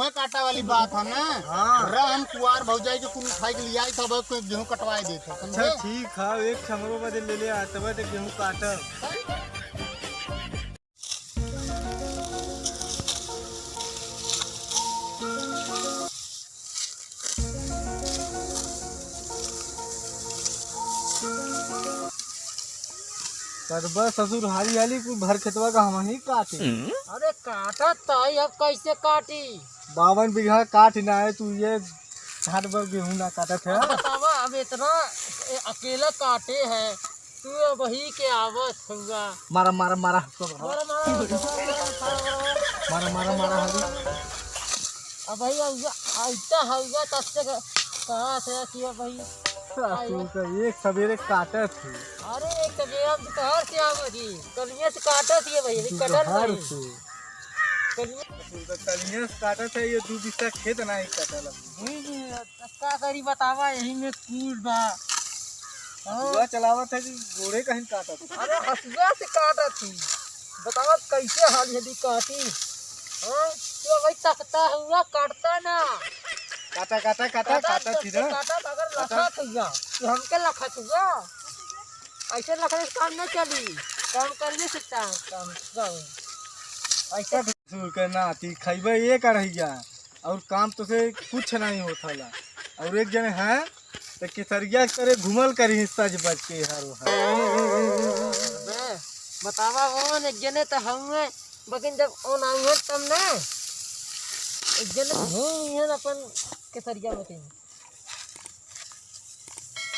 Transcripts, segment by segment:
गेहूं काटा वाली बात है ना। हाँ। हम कुआर भौजाई के कुल उठाई के लिया तब कोई गेहूं कटवाए देते अच्छा ठीक है, एक हमरो बदे ले ले आ तब तो गेहूं काटब। करबा ससुर हाली हाली कुछ भर खेतवा का हम ही काटे। अरे काटा ताई अब कैसे काटी? 52 बीघा काट ना है तू, ये झाड़ भर गेहूं ना काटत है। बतावा अब इतना अकेला काटे है तू वही के आवत होगा। मारा मारा मारा मारा मारा मारा मारा मारा हली। अब भाई आइता होगा तब से कहा था कि भाई ससुर का एक सवेरे काटत थी। अरे एक सवेरे दोपहर से आवती कलिया से काटत है भाई अभी कटल दोपहर नहीं से कलिया ससुर का कलिया से काटत है, ये 2 बिस्सा खेत नहीं कटल। का करी बतावा यही में कूड़ बा। हसुआ चलावत है कि घोड़े कहीं काटत है? अरे हसुआ से काटत थी बतावा कैसे हाल यदि काटी। हाँ तो भाई तकता हुआ काटता ना काटा काटा काटा काटा थी ना। काटा अगर लखत हुआ तो हमके लखत हुआ ऐसे लखने से काम न चली काम कर नहीं सकता काम गाँव ऐसा ससुर का नाती खैबे ये करहिया और काम तो से कुछ नहीं होता ला। और एक जने है तो केसरिया करे घुमल करी सज बच के हर बतावा कौन एक जने तो हमें बकिन जब ओन आऊँ तब ना एक जने घूम अपन केसरिया में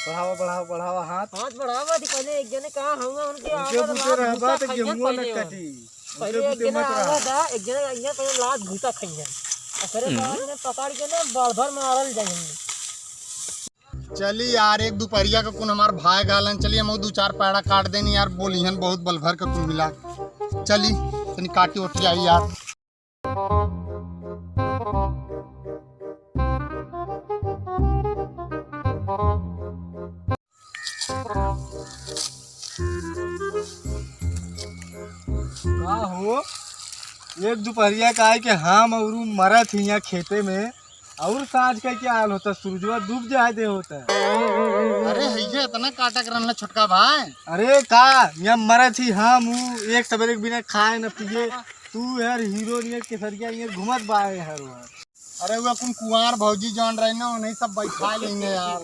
बढ़ावा बढ़ावा बढ़ावा हाथ हाथ बढ़ावा थी पहले एक जने कहा हूँ उनके उनके बुते रहबा तो गेहूं न कटी। पहले एक जने आवा था एक जने यहाँ पहले लात भूसा खाइए फिर ने पकड़ के ना बार भर मारल जाएंगे। चली यार एक दोपहरिया का कुन हमार भाई गालन चलिए हम 2-4 पैड़ा काट देनी यार बोलिहन बहुत बल भर का कुन मिला। चली तनी काटी उठी आई यार। का हो एक दोपहरिया का है कि हम और मरत ही यहाँ खेते में और साँझ का क्या हाल होता, सूरजवा डूब जाए दे होता है। अरे भैया इतना काटा करना छोटका भाई। अरे का यहाँ मरत ही हम एक सवेरे के बिना खाए न पिए तू यार हीरो नियर केसरिया ये घुमत बाए हर वहाँ। अरे वो अपन कुंवार भौजी जान रहे ना उन्हें सब बैठा लेंगे यार।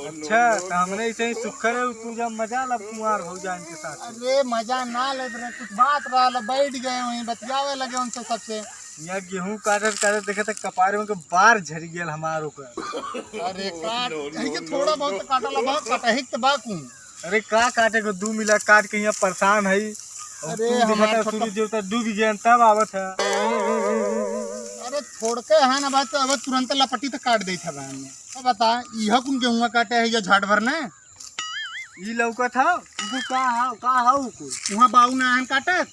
अच्छा तो हमने ऐसे ही सुखर है तू जब मजा लब कुंवार हो जाए इनके साथ। अरे मजा ना ले रहे कुछ बात रहा बैठ गए वहीं बतियावे लगे उनसे सबसे। यहाँ गेहूं काटत काटत देखे तो कपारे में के बार झरी गया हमारो का। अरे काट ये थोड़ा बहुत काटा ला बहुत कटहिक तो बाकू। अरे का काटे को 2 मिला काट के यहाँ परेशान है। अरे हमारा सूरज देवता डूब गया तब आवत है। अरे छोड़ के है ना बात अब तुरंत लपटी तो काट दी था बहन ने। अब बता यह कुन गेहूं काटे है ये झाड़ भर ने ई लौका था उनको का हाउ को वहां बाऊ ना हन काटत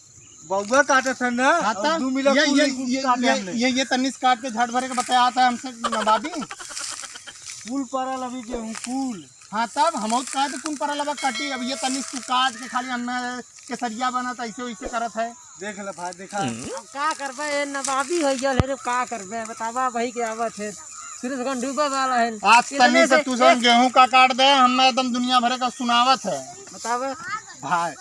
बउआ काटत है ना। खाता 2 मिला ये तन्नीस काट के झाड़ भरे के बताया था हमसे नवाबी कुल परल अभी गेहूं कुल। हाँ तब हम कहा तो कुन पर लबा काटी अब ये तन्नीस तू काट के खाली हमें केसरिया बना था ऐसे वैसे करत है। देख ले भाई देखा अब का करबे नवाबी हो गया है का करबे बतावा भाई के आवत है सूरज गन डूबे वाला है। आज तन्नी से तू गेहूं का काट दे हमें एकदम दुनिया भर का सुनावत है। बतावा भाई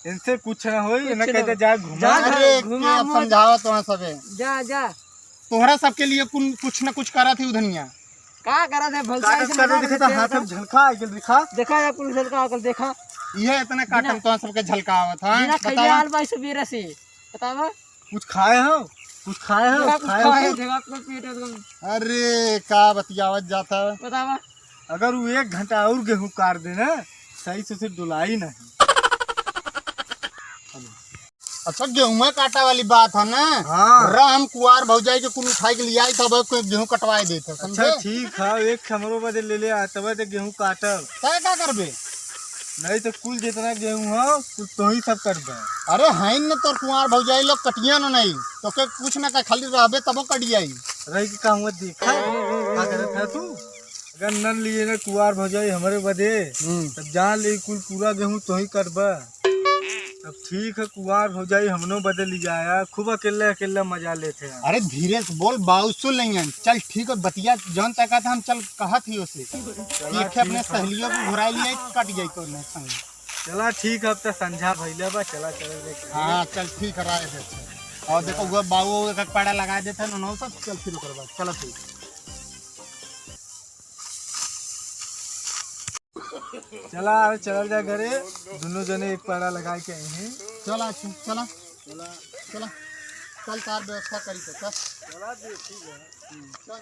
इनसे कुछ ना होई ना कहते जा घुमा। अरे क्या समझावत वहां सबे जा जा तोहरा सबके लिए कुछ न कुछ करा थी उधनिया का करा थे भलकाई से काटत देखे तो हाथ में झलका आ गेल दिखा देखा या पुलिस का आकर देखा ये इतना काटम तो सबके झलकावत है। बिना खैले आल बाई से बीरा से बतावा कुछ खाए हो कुछ खाए हो खाए जगह को पेट एकदम। अरे का बतियावत जाता है। बतावा अगर वो 1 घंटा और गेहूं काट देना सही से डुलाई नहीं। अच्छा गेहूं काटा वाली बात है ना। हाँ। हम कुआर भौजाई के कुल उठाई के लिया तब कोई गेहूं कटवाए देते अच्छा ठीक है एक हमरो बदे ले ले आ तब तो गेहूं काटब। क्या करबे नहीं तो कुल जितना गेहूं हो कुल तो ही सब करबे। अरे है न तो कुआर भौजाई लोग कटिया न नहीं तो के कुछ ना का खाली रहबे तब कटियाई रही के कहूँ देखा का करत है तू। अगर नन लिए ना कुआर भौजाई हमारे बदे तब जान ले कुल पूरा गेहूं तो ही करबे। अब ठीक है, कुआर हो जाई हमनो बदल जाया, खूब अकेले अकेले मजा लेते हैं। अरे धीरे से बोल, बाऊ सुन नहीं है। चल ठीक है, बतिया जौन तक था हम चल कहा थी उसे ठीक है, अपने सहेलियों को घुरा लिए कट जाई तो नहीं संग। चला ठीक है, अब तो संझा भइले बा, चला हाँ चल ठीक है, राय है। और देखो वो बाबू एक पाड़ा लगा देते हैं ना सब। चल फिर ओकर बाद चलो ठीक। चला चल जा घरे, दोनों जने एक पाड़ा लगा के आए हैं। चला चला चला चल तार व्यवस्था करी तो चल। चला ठीक है। चल।